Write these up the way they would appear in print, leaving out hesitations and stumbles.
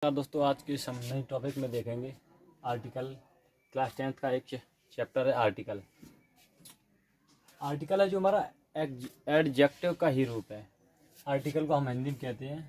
दोस्तों, आज के इस हम नए टॉपिक में देखेंगे आर्टिकल। क्लास 10th का एक चैप्टर है आर्टिकल। आर्टिकल है जो हमारा एडजेक्टिव का ही रूप है। आर्टिकल को हम हिंदी में कहते हैं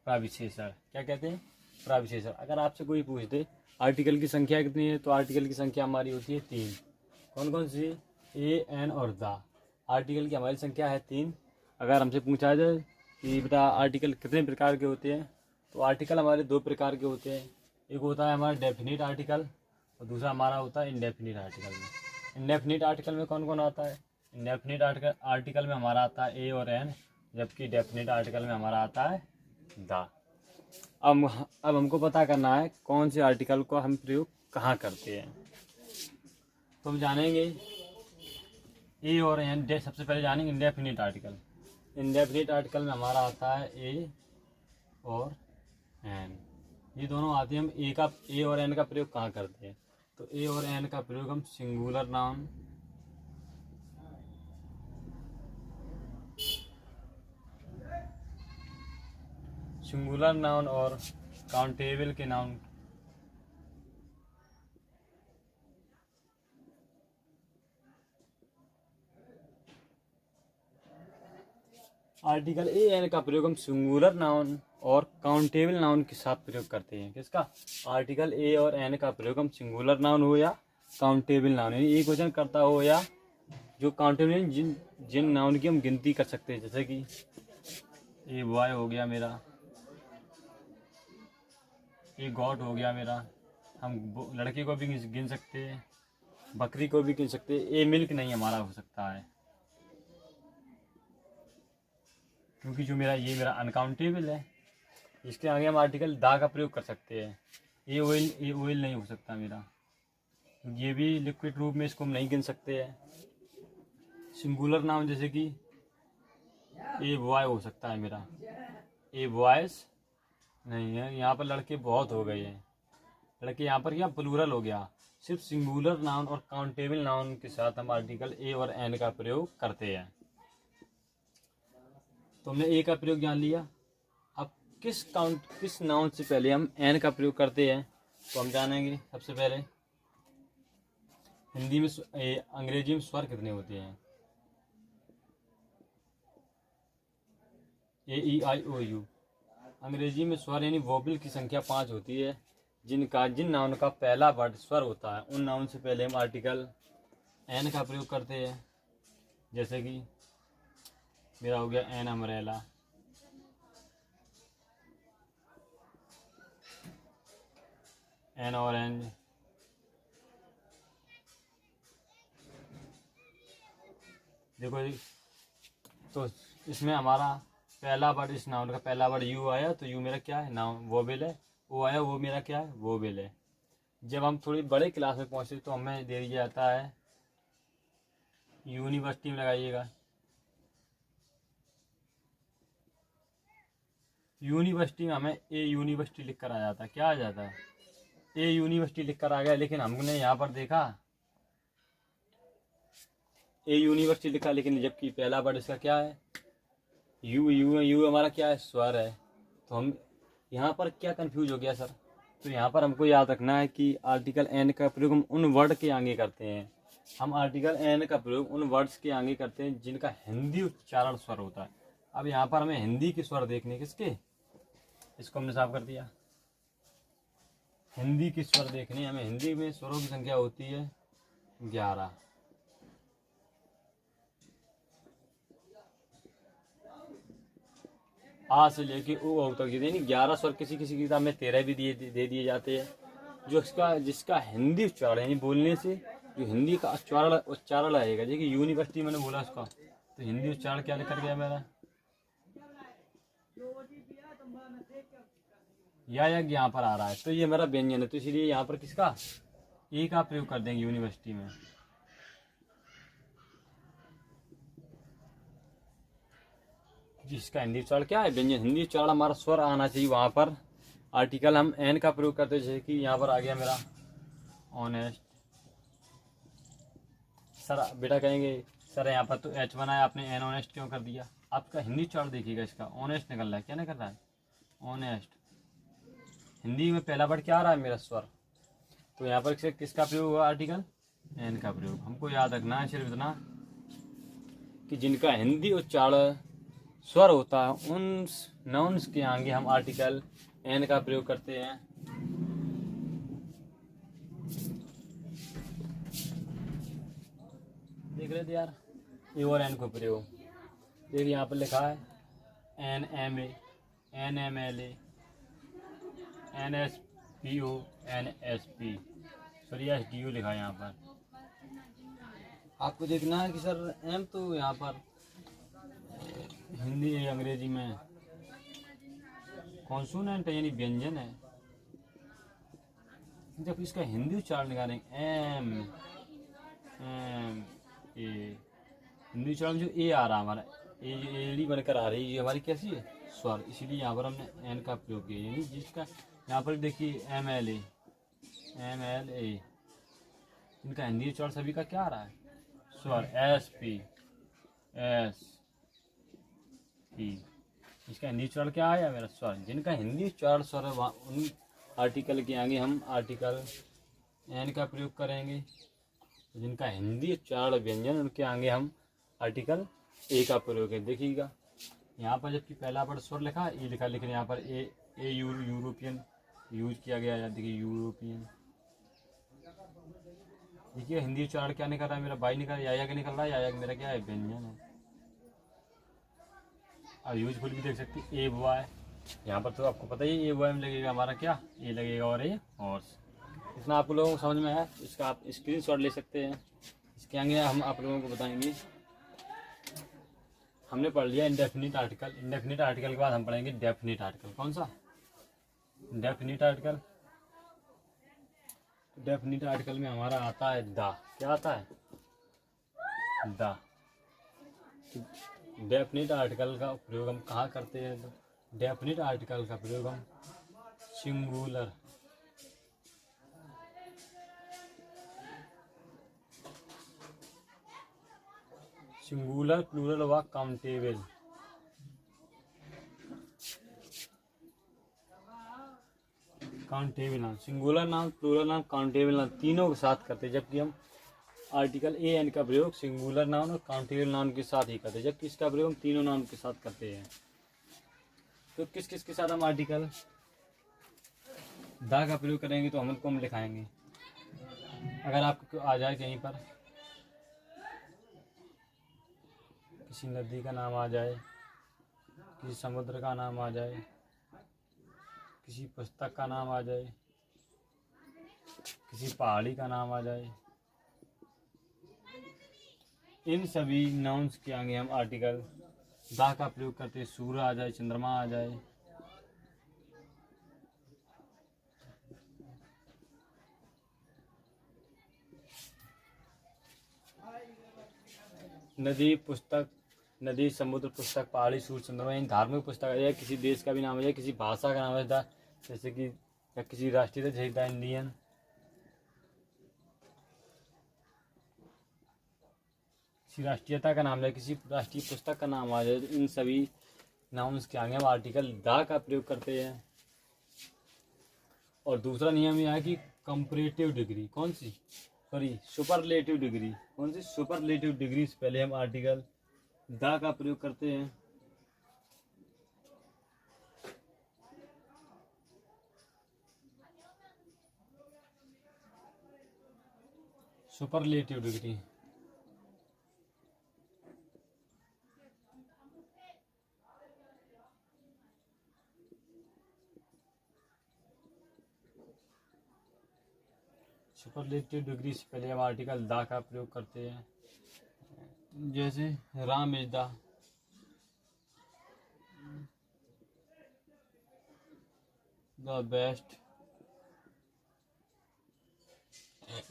प्रविशेषण। क्या कहते हैं? प्रविशेषण। अगर आपसे कोई पूछ दे आर्टिकल की संख्या कितनी है, तो आर्टिकल की संख्या हमारी होती है 3। कौन कौन सी? ए, एन और द। आर्टिकल की हमारी संख्या है 3। अगर हमसे पूछा जाए कि बेटा आर्टिकल कितने प्रकार के होते हैं, तो आर्टिकल हमारे 2 प्रकार के होते हैं। एक होता है हमारा डेफिनिट आर्टिकल और दूसरा हमारा होता है इंडेफिनिट आर्टिकल में। इंडेफिनिट आर्टिकल में कौन कौन आता है? इंडेफिनिट आर्टिकल में हमारा आता है ए और एन, जबकि डेफिनिट आर्टिकल में हमारा आता है द। अब हमको पता करना है कौन से आर्टिकल को हम प्रयोग कहाँ करते हैं। तो हम जानेंगे ए और एन। सबसे पहले जानेंगे इंडेफिनिट आर्टिकल। इंडेफिनिट आर्टिकल में हमारा आता है ए और एन। ये दोनों आते हैं। हम ए और एन का प्रयोग कहाँ करते हैं? तो ए और एन का प्रयोग हम सिंगुलर नाउन, और काउंटेबल के नाउन आर्टिकल ए एन का प्रयोग हम सिंगुलर नाउन और काउंटेबल नाउन के साथ प्रयोग करते हैं। किसका? आर्टिकल ए और एन का प्रयोग हम सिंगुलर नाउन हो या काउंटेबल नाउन, यानी एक वचन करता हो या जो काउंटेबल, जिन नाउन की हम गिनती कर सकते हैं। जैसे कि ए बॉय हो गया मेरा, ए गॉड हो गया मेरा। हम लड़के को भी गिन सकते हैं, बकरी को भी गिन सकते हैं। ए मिल्क नहीं हमारा हो सकता है, क्योंकि जो मेरा अनकाउंटेबल है। इसके आगे हम आर्टिकल दा का प्रयोग कर सकते हैं। ए ऑयल नहीं हो सकता मेरा, ये भी लिक्विड रूप में, इसको हम नहीं गिन सकते हैं। सिंगुलर नाउन जैसे कि ए बॉय हो सकता है मेरा, ए बॉयज नहीं है। यहाँ पर लड़के बहुत हो गए हैं, लड़के यहाँ पर क्या प्लूरल हो गया। सिर्फ सिंगुलर नाउन और काउंटेबल नाउन के साथ हम आर्टिकल ए और एन का प्रयोग करते हैं। तो हमने ए का प्रयोग जान लिया। अब किस नाउन से पहले हम एन का प्रयोग करते हैं, तो हम जानेंगे। सबसे पहले हिंदी में अंग्रेजी में स्वर कितने होते हैं? ए, ई, आई, ओ, यू। अंग्रेजी में स्वर यानी वोबल की संख्या 5 होती है। जिन नाउन का पहला वर्ड स्वर होता है, उन नाउन से पहले हम आर्टिकल एन का प्रयोग करते हैं। जैसे कि मेरा हो गया एन अम्ब्रेला, एन ऑरेंज, देखो जी। तो इसमें हमारा पहला वर्ड, इस नाउन का पहला वर्ड यू आया, तो यू मेरा क्या है? नाउन, वोबल है। वो आया, वो मेरा क्या है? वोबल है। जब हम थोड़ी बड़े क्लास में पहुंचे तो हमें दे दिया जाता है यूनिवर्सिटी में, लगाइएगा यूनिवर्सिटी में हमें ए यूनिवर्सिटी लिख कर आ जाता है। क्या आ जाता है? ए यूनिवर्सिटी लिख कर आ गया। लेकिन हमने यहाँ पर देखा ए यूनिवर्सिटी लिखा, लेकिन जबकि पहला वर्ड इसका क्या है? यू। यू हमारा क्या है? स्वर है। तो हम यहाँ पर क्या कंफ्यूज हो गया सर? तो यहाँ पर हमको याद रखना है कि आर्टिकल एन का प्रयोग हम उन वर्ड के आगे करते हैं। हम आर्टिकल एन का प्रयोग उन वर्ड्स के आगे करते हैं जिनका हिंदी उच्चारण स्वर होता है। अब यहाँ पर हमें हिंदी के स्वर देखने, किसके? इसको हमने साफ कर दिया। हिंदी के स्वर देखने हमें। हिंदी में स्वरों की संख्या होती है 11। आ से लेके ओ तक, यानी 11 स्वर। किसी किसी किताब में 13 भी दे दिए जाते हैं। जिसका हिंदी उच्चारण, यानी बोलने से जो हिंदी का उच्चारण आएगा। जैसे यूनिवर्सिटी मैंने बोला उसका, तो हिंदी उच्चारण क्या लिख कर गया मेरा? या यहाँ पर आ रहा है, तो ये मेरा व्यंजन है। तो इसलिए यहाँ पर किसका? ए का प्रयोग कर देंगे यूनिवर्सिटी में। जिसका हिंदी उच्चारण क्या है? व्यंजन। हिंदी उच्चारण हमारा स्वर आना चाहिए। वहाँ पर आर्टिकल हम एन का प्रयोग करते हैं। जैसे कि यहाँ पर आ गया मेरा ऑनेस्ट। सर बेटा कहेंगे सर यहाँ पर तो एच बनाया आपने, एन ऑनेस्ट क्यों कर दिया? आपका हिंदी उच्चारण देखिएगा, इसका ऑनेस्ट निकल रहा है। क्या निकल रहा है? ऑनेस्ट। हिंदी में पहला वर्ड क्या आ रहा है मेरा? स्वर। तो यहाँ पर किसका प्रयोग हुआ? आर्टिकल एन का प्रयोग। हमको याद रखना है सिर्फ इतना कि जिनका हिंदी उच्चारण स्वर होता है उन नाउन्स के आगे हम आर्टिकल एन का प्रयोग करते हैं। देख रहे थे यार, ए और एन को प्रयोग। देखिए यहाँ पर लिखा है N M A, N M L A, N S P O, N S P, sorry S D O लिखा है यहाँ पर। आपको देखना है कि सर एम तो यहाँ पर हिंदी या अंग्रेजी में कॉन्सोनेंट है यानी व्यंजन है। जब इसका हिंदी उच्चारण निकालेंगे एम एम ए, हिंदी उच्चारण जो ए आ रहा है हमारा, एड़ी बनकर आ रही है, ये हमारी कैसी है? स्वर। इसीलिए यहाँ पर हमने एन का प्रयोग किया, यानी जिसका यहाँ पर देखिए M L A, M L A, इनका हिंदी उच्चारण सभी का क्या आ रहा है? स्वर। एस पी, एस पी, इसका हिंदी उच्चारण क्या आया मेरा? स्वर। जिनका हिंदी उच्चारण स्वर है उन आर्टिकल के आगे हम आर्टिकल एन का प्रयोग करेंगे। जिनका हिंदी उच्चारण व्यंजन उनके आगे हम आर्टिकल ए का प्रयोग है। देखिएगा यहाँ पर जबकि पहला वर्ड स्वर लिखा ए लिखा, लेकिन यहाँ पर ए यूरोपियन यूज किया गया है। देखिए यूरोपियन, देखिए हिंदी उच्चारण क्या निकल रहा है मेरा? बाई निकल रहा है, या निकल रहा है, या मेरा क्या है? व्यंजन है। और यूजफुल भी देख सकते हैं ए बॉय, यहाँ पर तो आपको पता ही ए बॉय में लगेगा हमारा क्या? ए लगेगा और ए हॉर्स। इतना आप लोगों को समझ में आया? इसका आप स्क्रीनशॉट ले सकते हैं। इसके आगे हम आप लोगों को बताएंगे। हमने पढ़ लिया इंडेफिनिट आर्टिकल। इंडेफिनिट आर्टिकल के बाद हम पढ़ेंगे डेफिनिट आर्टिकल। कौन सा? Definite article. डेफिनिट आर्टिकल में हमारा आता है द। क्या आता है? द। डेफिनिट आर्टिकल का प्रयोग हम कहाँ करते हैं? डेफिनिट आर्टिकल का प्रयोग हम सिंगुलर, सिंगुलर, प्लूरल व countable, countable noun, singular noun, plural noun, countable noun तीनों के साथ करते हैं। जबकि हम आर्टिकल ए एन का प्रयोग सिंगुलर नाउन और काउंटेबल नाउन के साथ ही करते हैं, जबकि इसका प्रयोग हम तीनों नाउन के साथ करते हैं। तो किस किस के साथ हम आर्टिकल दा का प्रयोग करेंगे? तो हम लिखाएंगे। अगर आपको आ जाए कहीं पर किसी नदी का नाम आ जाए, किसी समुद्र का नाम आ जाए, किसी पुस्तक का नाम आ जाए, किसी पहाड़ी का नाम आ जाए, इन सभी नाउन्स के आगे हम आर्टिकल दा का प्रयोग करते हैं। सूर्य आ जाए, चंद्रमा आ जाए, नदी, पुस्तक, नदी, समुद्र, पुस्तक, पहाड़ी, सूर्य, चंद्रमा, इन धार्मिक पुस्तक आ जाए, किसी देश का भी नाम आ जाए, किसी भाषा का नाम आ जाए, जैसे कि या किसी राष्ट्रीय, जैसे द इंडियन, किसी राष्ट्रीयता का नाम है, किसी राष्ट्रीय पुस्तक का नाम आ जाए, तो इन सभी नाउन्स के आगे हम आर्टिकल दा का प्रयोग करते हैं। और दूसरा नियम यह है कि कंपैरेटिव डिग्री, कौन सी? Sorry superlative degree. कौन सी? सुपरलेटिव डिग्री से पहले हम आर्टिकल दा का प्रयोग करते हैं। सुपरलेटिव डिग्री, सुपरलेटिव डिग्री से पहले हम आर्टिकल दा का प्रयोग करते हैं। जैसे Ram is the, best,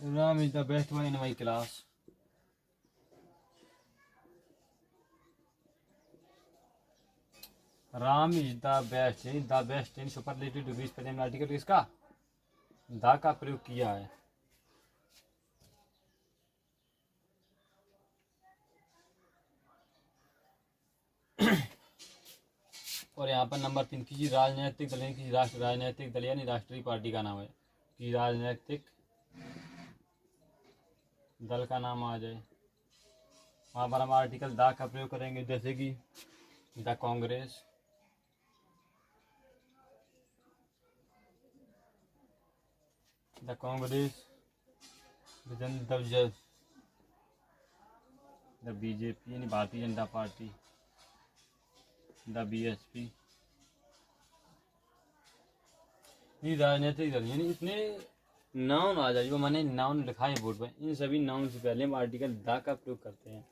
Ram is the best one in my class. Ram is the best, the best in superlative degree से पहले हमने आर्टिकल किसका? दा का प्रयोग किया है। और यहाँ पर नंबर 3 किसी राजनीतिक दल यानी किसी राजनीतिक दल यानी राष्ट्रीय पार्टी का नाम है। किसी राजनीतिक दल का नाम आ जाए, वहाँ पर हम आर्टिकल द का प्रयोग करेंगे, जैसे कि the Congress, the Congress, the BJP यानी Bharatiya Janata party, the BSP. ये राजनीतिक दल यानी इतने नाउन आ जाए, जो मैंने नाउन लिखा है बोर्ड पर, इन सभी नाउन से पहले हम आर्टिकल द का प्रयोग करते हैं।